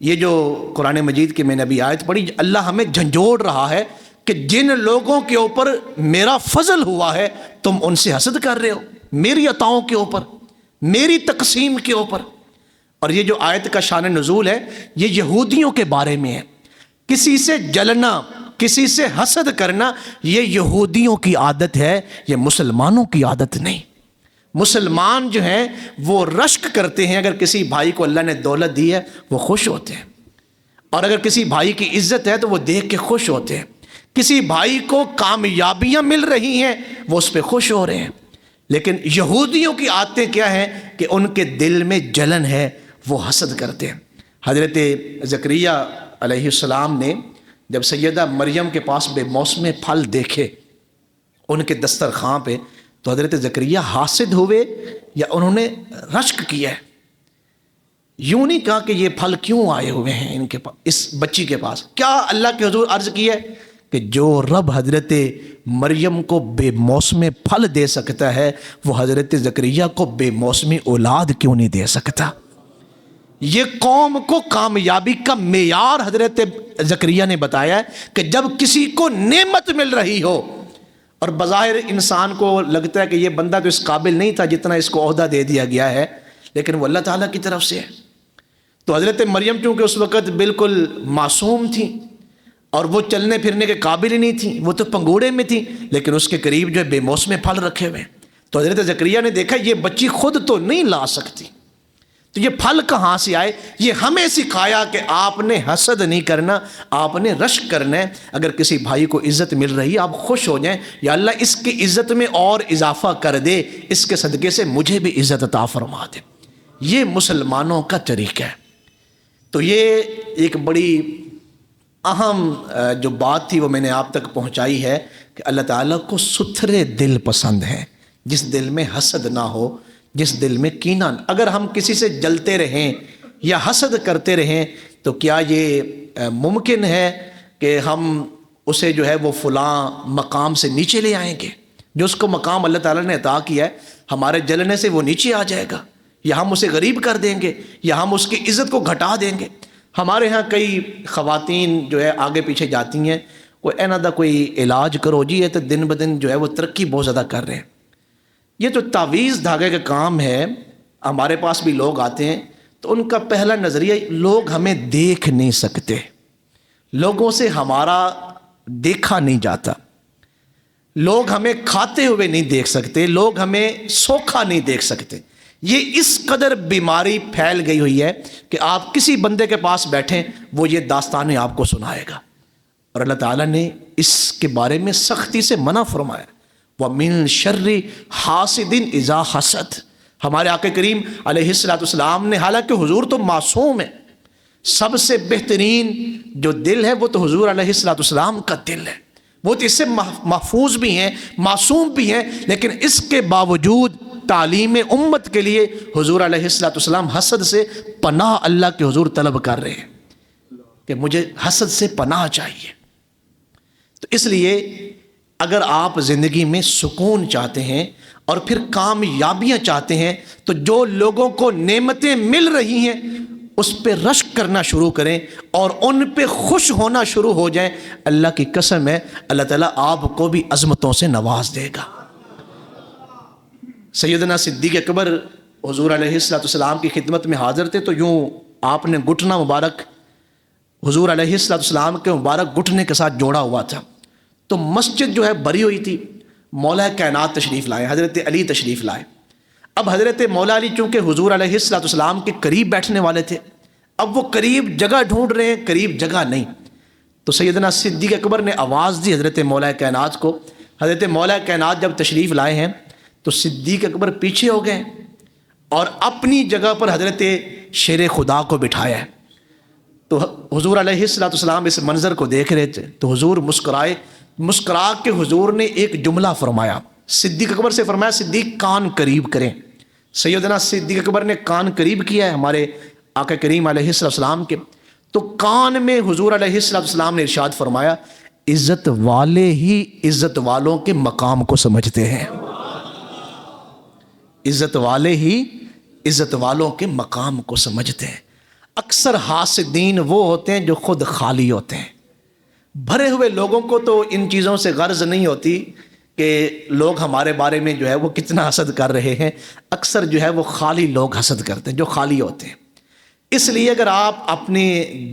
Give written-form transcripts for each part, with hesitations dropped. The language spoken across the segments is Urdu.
یہ جو قرآن مجید کی میں نے ابھی آیت پڑھی، اللہ ہمیں جھنجھوڑ رہا ہے کہ جن لوگوں کے اوپر میرا فضل ہوا ہے تم ان سے حسد کر رہے ہو، میری عطاؤں کے اوپر، میری تقسیم کے اوپر۔ اور یہ جو آیت کا شان نزول ہے یہ یہودیوں کے بارے میں ہے۔ کسی سے جلنا، کسی سے حسد کرنا یہ یہودیوں کی عادت ہے، یہ مسلمانوں کی عادت نہیں۔ مسلمان جو ہیں وہ رشک کرتے ہیں، اگر کسی بھائی کو اللہ نے دولت دی ہے وہ خوش ہوتے ہیں، اور اگر کسی بھائی کی عزت ہے تو وہ دیکھ کے خوش ہوتے ہیں۔ کسی بھائی کو کامیابیاں مل رہی ہیں وہ اس پہ خوش ہو رہے ہیں۔ لیکن یہودیوں کی عادتیں کیا ہیں کہ ان کے دل میں جلن ہے، وہ حسد کرتے ہیں۔ حضرت زکریا علیہ السلام نے جب سیدہ مریم کے پاس بے موسم پھل دیکھے ان کے دسترخوان پہ، تو حضرت زکریا حاسد ہوئے یا انہوں نے رشک کیا ہے؟ یوں نہیں کہا کہ یہ پھل کیوں آئے ہوئے ہیں ان کے پاس، اس بچی کے پاس۔ کیا اللہ کے حضور عرض کی ہے کہ جو رب حضرت مریم کو بے موسم پھل دے سکتا ہے وہ حضرت زکریا کو بے موسمی اولاد کیوں نہیں دے سکتا؟ یہ قوم کو کامیابی کا معیار حضرت زکریا نے بتایا ہے کہ جب کسی کو نعمت مل رہی ہو، اور بظاہر انسان کو لگتا ہے کہ یہ بندہ تو اس قابل نہیں تھا جتنا اس کو عہدہ دے دیا گیا ہے، لیکن وہ اللہ تعالیٰ کی طرف سے ہے۔ تو حضرت مریم چونکہ اس وقت بالکل معصوم تھی اور وہ چلنے پھرنے کے قابل ہی نہیں تھی، وہ تو پنگوڑے میں تھی، لیکن اس کے قریب جو ہے بے موسم پھل رکھے ہوئے، تو حضرت زکریا نے دیکھا یہ بچی خود تو نہیں لا سکتی، تو یہ پھل کہاں سے آئے؟ یہ ہمیں سکھایا کہ آپ نے حسد نہیں کرنا، آپ نے رشک کرنا ہے۔ اگر کسی بھائی کو عزت مل رہی ہے آپ خوش ہو جائیں، یا اللہ اس کی عزت میں اور اضافہ کر دے، اس کے صدقے سے مجھے بھی عزت عطا فرما دے۔ یہ مسلمانوں کا طریقہ ہے۔ تو یہ ایک بڑی اہم جو بات تھی وہ میں نے آپ تک پہنچائی ہے کہ اللہ تعالیٰ کو ستھرے دل پسند ہے، جس دل میں حسد نہ ہو، جس دل میں کینہ۔ اگر ہم کسی سے جلتے رہیں یا حسد کرتے رہیں تو کیا یہ ممکن ہے کہ ہم اسے جو ہے وہ فلاں مقام سے نیچے لے آئیں گے؟ جو اس کو مقام اللہ تعالیٰ نے عطا کیا ہے، ہمارے جلنے سے وہ نیچے آ جائے گا، یا ہم اسے غریب کر دیں گے، یا ہم اس کی عزت کو گھٹا دیں گے۔ ہمارے ہاں کئی خواتین جو ہے آگے پیچھے جاتی ہیں، کوئی ایندا کوئی علاج کرو جی، یہ تو دن بدن جو ہے وہ ترقی بہت زیادہ کر رہے ہیں۔ یہ جو تعویذ دھاگے کا کام ہے، ہمارے پاس بھی لوگ آتے ہیں تو ان کا پہلا نظریہ لوگ ہمیں دیکھ نہیں سکتے، لوگوں سے ہمارا دیکھا نہیں جاتا، لوگ ہمیں کھاتے ہوئے نہیں دیکھ سکتے، لوگ ہمیں سوکھا نہیں دیکھ سکتے۔ یہ اس قدر بیماری پھیل گئی ہوئی ہے کہ آپ کسی بندے کے پاس بیٹھیں وہ یہ داستانیں آپ کو سنائے گا، اور اللہ تعالیٰ نے اس کے بارے میں سختی سے منع فرمایا، وَمِن شَرِّ حَاسِدٍ إِذَا حَسَدَ۔ ہمارے آقا کریم علیہ السلام نے، حالانکہ حضور تو معصوم ہے، سب سے بہترین جو دل ہے وہ تو حضور علیہ السلام کا دل ہے، وہ تو اس سے محفوظ بھی ہیں، معصوم بھی ہیں، لیکن اس کے باوجود تعلیم امت کے لیے حضور علیہ السلام حسد سے پناہ اللہ کے حضور طلب کر رہے ہیں کہ مجھے حسد سے پناہ چاہیے۔ تو اس لیے اگر آپ زندگی میں سکون چاہتے ہیں اور پھر کامیابیاں چاہتے ہیں تو جو لوگوں کو نعمتیں مل رہی ہیں اس پہ رشک کرنا شروع کریں اور ان پہ خوش ہونا شروع ہو جائیں۔ اللہ کی قسم ہے اللہ تعالیٰ آپ کو بھی عظمتوں سے نواز دے گا۔ سیدنا صدیق اکبر حضور علیہ السلام کی خدمت میں حاضر تھے، تو یوں آپ نے گھٹنا مبارک حضور علیہ السلام کے مبارک گھٹنے کے ساتھ جوڑا ہوا تھا، تو مسجد جو ہے بھری ہوئی تھی۔ مولا کائنات تشریف لائے، حضرت علی تشریف لائے۔ اب حضرت مولا علی چونکہ حضور علیہ السلام کے قریب بیٹھنے والے تھے، اب وہ قریب جگہ ڈھونڈ رہے ہیں، قریب جگہ نہیں، تو سیدنا صدیق اکبر نے آواز دی حضرت مولا کائنات کو۔ حضرت مولا کائنات جب تشریف لائے ہیں تو صدیق اکبر پیچھے ہو گئے اور اپنی جگہ پر حضرت شیر خدا کو بٹھایا ہے۔ تو حضور علیہ السلام اس منظر کو دیکھ رہے تھے تو حضور مسکرائے، مسکرا کے حضور نے ایک جملہ فرمایا، صدیق اکبر سے فرمایا صدیق کان قریب کریں۔ سیدنا صدیق اکبر نے کان قریب کیا ہے ہمارے آقا کریم علیہ السلام کے، تو کان میں حضور علیہ السلام نے ارشاد فرمایا عزت والے ہی عزت والوں کے مقام کو سمجھتے ہیں، عزت والے ہی عزت والوں کے مقام کو سمجھتے ہیں۔ اکثر حاسدین وہ ہوتے ہیں جو خود خالی ہوتے ہیں. بھرے ہوئے لوگوں کو تو ان چیزوں سے غرض نہیں ہوتی کہ لوگ ہمارے بارے میں جو ہے وہ کتنا حسد کر رہے ہیں. اکثر جو ہے وہ خالی لوگ حسد کرتے ہیں جو خالی ہوتے ہیں. اس لیے اگر آپ اپنے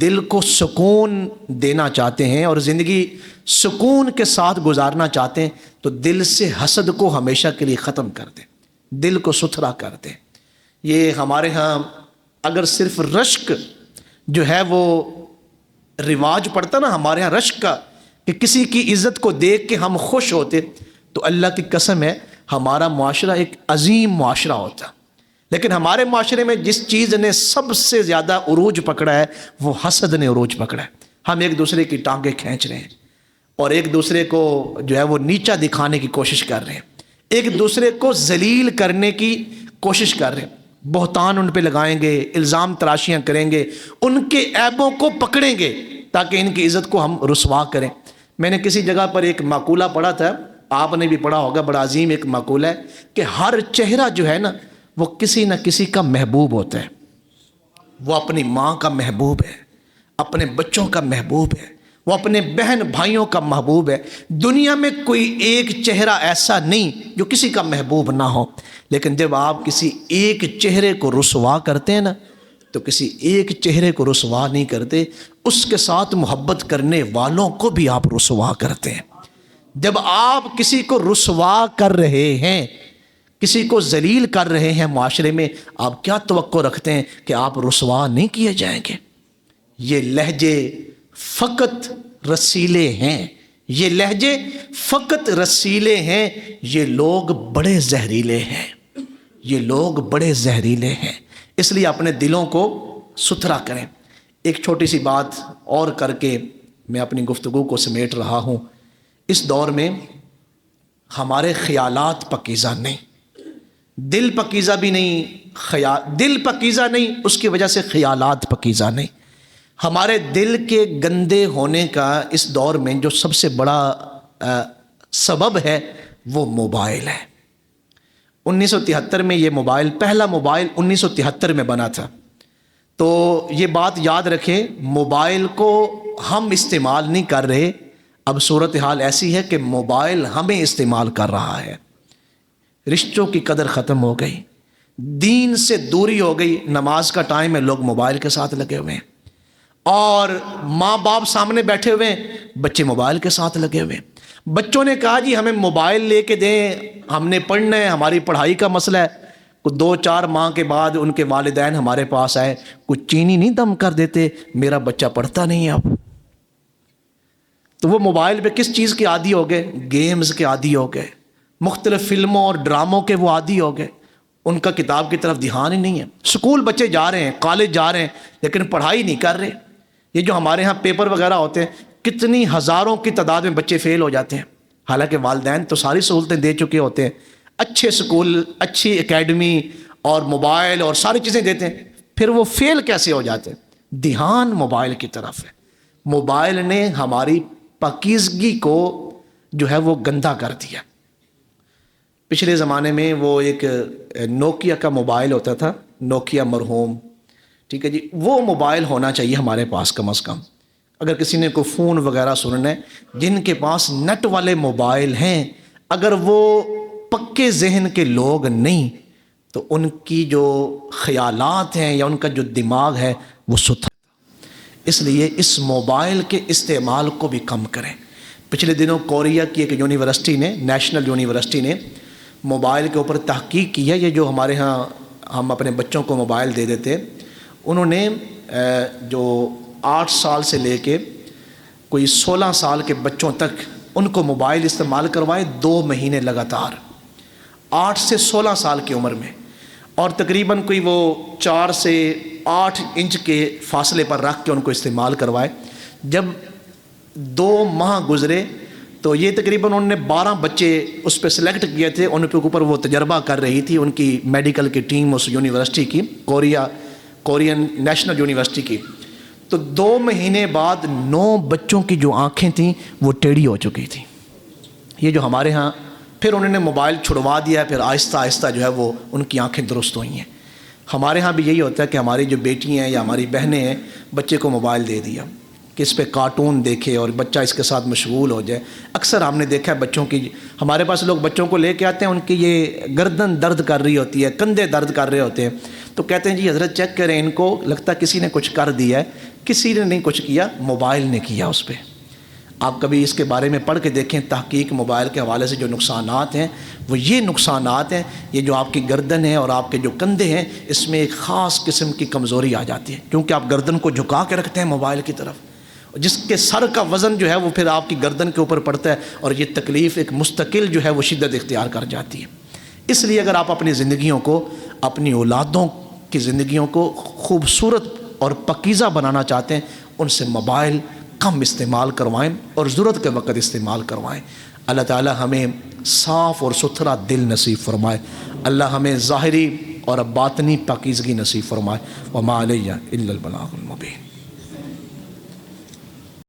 دل کو سکون دینا چاہتے ہیں اور زندگی سکون کے ساتھ گزارنا چاہتے ہیں تو دل سے حسد کو ہمیشہ کے لیے ختم کر دیں, دل کو ستھرا کر دیں. یہ ہمارے ہاں اگر صرف رشک جو ہے وہ رواج پڑتا نا ہمارے ہاں رشک کا, کہ کسی کی عزت کو دیکھ کے ہم خوش ہوتے, تو اللہ کی قسم ہے ہمارا معاشرہ ایک عظیم معاشرہ ہوتا. لیکن ہمارے معاشرے میں جس چیز نے سب سے زیادہ عروج پکڑا ہے وہ حسد نے عروج پکڑا ہے. ہم ایک دوسرے کی ٹانگیں کھینچ رہے ہیں اور ایک دوسرے کو جو ہے وہ نیچا دکھانے کی کوشش کر رہے ہیں, ایک دوسرے کو ذلیل کرنے کی کوشش کر رہے ہیں. بہتان ان پہ لگائیں گے, الزام تراشیاں کریں گے, ان کے عیبوں کو پکڑیں گے تاکہ ان کی عزت کو ہم رسوا کریں. میں نے کسی جگہ پر ایک مقولہ پڑھا تھا, آپ نے بھی پڑھا ہوگا, بڑا عظیم ایک مقولہ ہے کہ ہر چہرہ جو ہے نا وہ کسی نہ کسی کا محبوب ہوتا ہے. وہ اپنی ماں کا محبوب ہے, اپنے بچوں کا محبوب ہے, وہ اپنے بہن بھائیوں کا محبوب ہے. دنیا میں کوئی ایک چہرہ ایسا نہیں جو کسی کا محبوب نہ ہو. لیکن جب آپ کسی ایک چہرے کو رسوا کرتے ہیں نا تو کسی ایک چہرے کو رسوا نہیں کرتے, اس کے ساتھ محبت کرنے والوں کو بھی آپ رسوا کرتے ہیں. جب آپ کسی کو رسوا کر رہے ہیں, کسی کو ذلیل کر رہے ہیں معاشرے میں, آپ کیا توقع رکھتے ہیں کہ آپ رسوا نہیں کیے جائیں گے؟ یہ لہجے فقط رسیلے ہیں, یہ لہجے فقط رسیلے ہیں. یہ لوگ بڑے زہریلے ہیں, یہ لوگ بڑے زہریلے ہیں. اس لیے اپنے دلوں کو ستھرا کریں. ایک چھوٹی سی بات اور کر کے میں اپنی گفتگو کو سمیٹ رہا ہوں. اس دور میں ہمارے خیالات پاکیزہ نہیں, دل پاکیزہ بھی نہیں, دل پاکیزہ نہیں, اس کی وجہ سے خیالات پاکیزہ نہیں. ہمارے دل کے گندے ہونے کا اس دور میں جو سب سے بڑا سبب ہے وہ موبائل ہے. 1973 میں یہ موبائل, پہلا موبائل 1973 میں بنا تھا. تو یہ بات یاد رکھیں, موبائل کو ہم استعمال نہیں کر رہے, اب صورتحال ایسی ہے کہ موبائل ہمیں استعمال کر رہا ہے. رشتوں کی قدر ختم ہو گئی, دین سے دوری ہو گئی. نماز کا ٹائم ہے, لوگ موبائل کے ساتھ لگے ہوئے ہیں, اور ماں باپ سامنے بیٹھے ہوئے ہیں, بچے موبائل کے ساتھ لگے ہوئے ہیں. بچوں نے کہا جی ہمیں موبائل لے کے دیں, ہم نے پڑھنا ہے, ہماری پڑھائی کا مسئلہ ہے. 2-4 ماہ کے بعد ان کے والدین ہمارے پاس آئے, کچھ چینی نہیں دم کر دیتے, میرا بچہ پڑھتا نہیں ہے اب. تو وہ موبائل پہ کس چیز کے عادی ہو گئے؟ گیمز کے عادی ہو گئے, مختلف فلموں اور ڈراموں کے وہ عادی ہو گئے. ان کا کتاب کی طرف دھیان ہی نہیں ہے. اسکول بچے جا رہے ہیں, کالج جا رہے ہیں, لیکن پڑھائی نہیں کر رہے. یہ جو ہمارے ہاں پیپر وغیرہ ہوتے ہیں, کتنی ہزاروں کی تعداد میں بچے فیل ہو جاتے ہیں, حالانکہ والدین تو ساری سہولتیں دے چکے ہوتے ہیں, اچھے اسکول, اچھی اکیڈمی اور موبائل اور ساری چیزیں دیتے ہیں, پھر وہ فیل کیسے ہو جاتے ہیں؟ دھیان موبائل کی طرف ہے. موبائل نے ہماری پاکیزگی کو جو ہے وہ گندا کر دیا. پچھلے زمانے میں وہ ایک نوکیا کا موبائل ہوتا تھا, نوکیا مرحوم, ٹھیک ہے جی, وہ موبائل ہونا چاہیے ہمارے پاس کم از کم. اگر کسی نے کوئی فون وغیرہ سننا ہے, جن کے پاس نیٹ والے موبائل ہیں, اگر وہ پکے ذہن کے لوگ نہیں تو ان کی جو خیالات ہیں یا ان کا جو دماغ ہے وہ ستھرا. اس لیے اس موبائل کے استعمال کو بھی کم کریں. پچھلے دنوں کوریا کی ایک یونیورسٹی نے, نیشنل یونیورسٹی نے موبائل کے اوپر تحقیق کی ہے. یہ جو ہمارے ہاں ہم اپنے بچوں کو موبائل دے دیتے, انہوں نے جو 8 سال سے لے کے کوئی 16 سال کے بچوں تک ان کو موبائل استعمال کروائے 2 مہینے لگاتار, 8 سے 16 سال کی عمر میں, اور تقریباً کوئی وہ 4 سے 8 انچ کے فاصلے پر رکھ کے ان کو استعمال کروائے. جب 2 ماہ گزرے تو یہ تقریباً انہوں نے 12 بچے اس پہ سلیکٹ کیے تھے, ان کے اوپر وہ تجربہ کر رہی تھی ان کی میڈیکل کی ٹیم اس یونیورسٹی کی, کورین نیشنل یونیورسٹی کی. تو 2 مہینے بعد 9 بچوں کی جو آنکھیں تھیں وہ ٹیڑھی ہو چکی تھیں. یہ جو ہمارے ہاں, پھر انہوں نے موبائل چھڑوا دیا, پھر آہستہ آہستہ جو ہے وہ ان کی آنکھیں درست ہوئی ہیں. ہمارے ہاں بھی یہی ہوتا ہے کہ ہماری جو بیٹی ہیں یا ہماری بہنیں ہیں، بچے کو موبائل دے دیا کہ اس پہ کارٹون دیکھے اور بچہ اس کے ساتھ مشغول ہو جائے۔ اکثر ہم نے دیکھا ہے بچوں کی، ہمارے پاس لوگ بچوں کو لے کے آتے ہیں، ان کی یہ گردن درد کر رہی ہوتی ہے، کندھے درد کر رہے ہوتے ہیں، تو کہتے ہیں جی حضرت چیک کریں ان کو، لگتا ہے کسی نے کچھ کر دیا ہے۔ کسی نے نہیں کچھ کیا، موبائل نے کیا اس پہ۔ آپ کبھی اس کے بارے میں پڑھ کے دیکھیں، تحقیق موبائل کے حوالے سے جو نقصانات ہیں وہ یہ نقصانات ہیں، یہ جو آپ کی گردن ہے اور آپ کے جو کندھے ہیں، اس میں ایک خاص قسم کی کمزوری آ جاتی ہے، کیونکہ آپ گردن کو جھکا کے رکھتے ہیں موبائل کی طرف، جس کے سر کا وزن جو ہے وہ پھر آپ کی گردن کے اوپر پڑتا ہے، اور یہ تکلیف ایک مستقل جو ہے وہ شدت اختیار کر جاتی ہے۔ اس لیے اگر آپ اپنی زندگیوں کو، اپنی اولادوں کی زندگیوں کو خوبصورت اور پاکیزہ بنانا چاہتے ہیں، ان سے موبائل کم استعمال کروائیں اور ضرورت کے وقت استعمال کروائیں۔ اللہ تعالی ہمیں صاف اور ستھرا دل نصیب فرمائے، اللہ ہمیں ظاہری اور باطنی پاکیزگی نصیب فرمائے۔ وما علیہ الا البلاغ المبین۔